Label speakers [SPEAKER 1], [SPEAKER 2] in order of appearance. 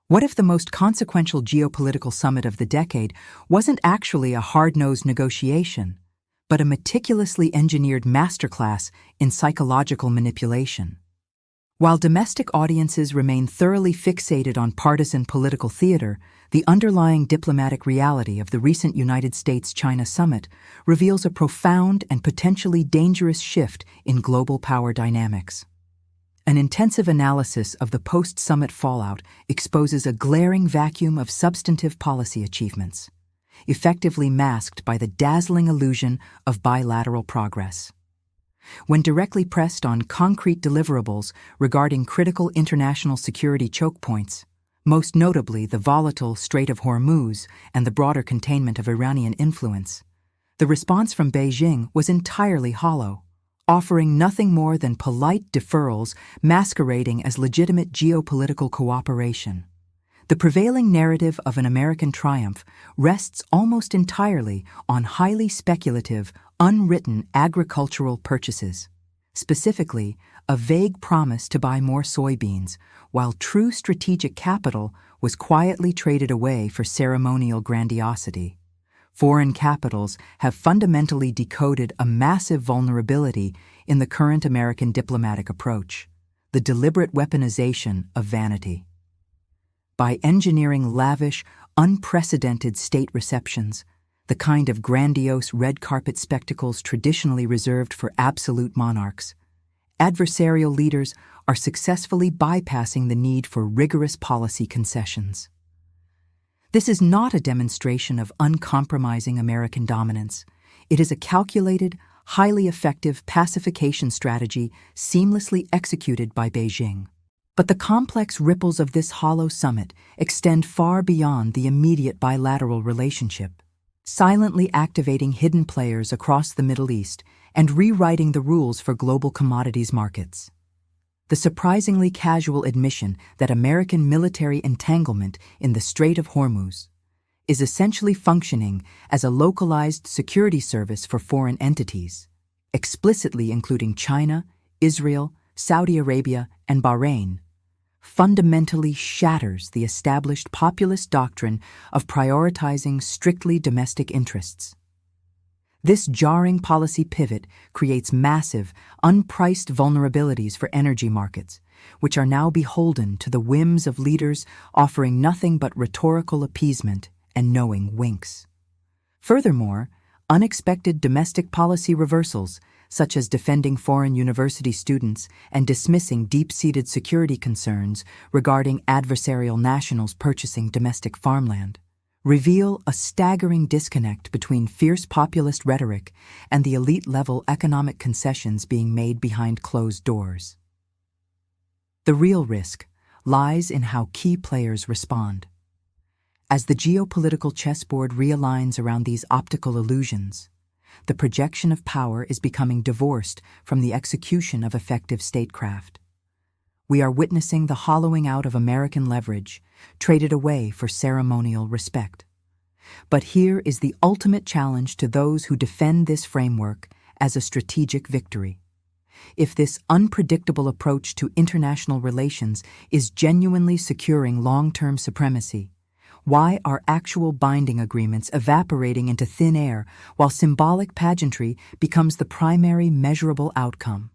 [SPEAKER 1] What if the most consequential geopolitical summit of the decade wasn't actually a hard-nosed negotiation, but a meticulously engineered masterclass in psychological manipulation? While domestic audiences remain thoroughly fixated on partisan political theater, the underlying diplomatic reality of the recent United States-China summit reveals a profound and potentially dangerous shift in global power dynamics. An intensive analysis of the post-summit fallout exposes a glaring vacuum of substantive policy achievements, effectively masked by the dazzling illusion of bilateral progress. When directly pressed on concrete deliverables regarding critical international security choke points, most notably the volatile Strait of Hormuz and the broader containment of Iranian influence, the response from Beijing was entirely hollow, offering nothing more than polite deferrals masquerading as legitimate geopolitical cooperation. The prevailing narrative of an American triumph rests almost entirely on highly speculative, unwritten agricultural purchases, specifically a vague promise to buy more soybeans, while true strategic capital was quietly traded away for ceremonial grandiosity. Foreign capitals have fundamentally decoded a massive vulnerability in the current American diplomatic approach: the deliberate weaponization of vanity. By engineering lavish, unprecedented state receptions, the kind of grandiose red carpet spectacles traditionally reserved for absolute monarchs, adversarial leaders are successfully bypassing the need for rigorous policy concessions. This is not a demonstration of uncompromising American dominance. It is a calculated, highly effective pacification strategy seamlessly executed by Beijing. But the complex ripples of this hollow summit extend far beyond the immediate bilateral relationship, silently activating hidden players across the Middle East and rewriting the rules for global commodities markets. The surprisingly casual admission that American military entanglement in the Strait of Hormuz is essentially functioning as a localized security service for foreign entities, explicitly including China, Israel, Saudi Arabia, and Bahrain, fundamentally shatters the established populist doctrine of prioritizing strictly domestic interests. This jarring policy pivot creates massive, unpriced vulnerabilities for energy markets, which are now beholden to the whims of leaders offering nothing but rhetorical appeasement and knowing winks. Furthermore, unexpected domestic policy reversals, such as defending foreign university students and dismissing deep-seated security concerns regarding adversarial nationals purchasing domestic farmland, reveal a staggering disconnect between fierce populist rhetoric and the elite-level economic concessions being made behind closed doors. The real risk lies in how key players respond. As the geopolitical chessboard realigns around these optical illusions, the projection of power is becoming divorced from the execution of effective statecraft. We are witnessing the hollowing out of American leverage, traded away for ceremonial respect. But here is the ultimate challenge to those who defend this framework as a strategic victory. If this unpredictable approach to international relations is genuinely securing long-term supremacy, why are actual binding agreements evaporating into thin air while symbolic pageantry becomes the primary measurable outcome?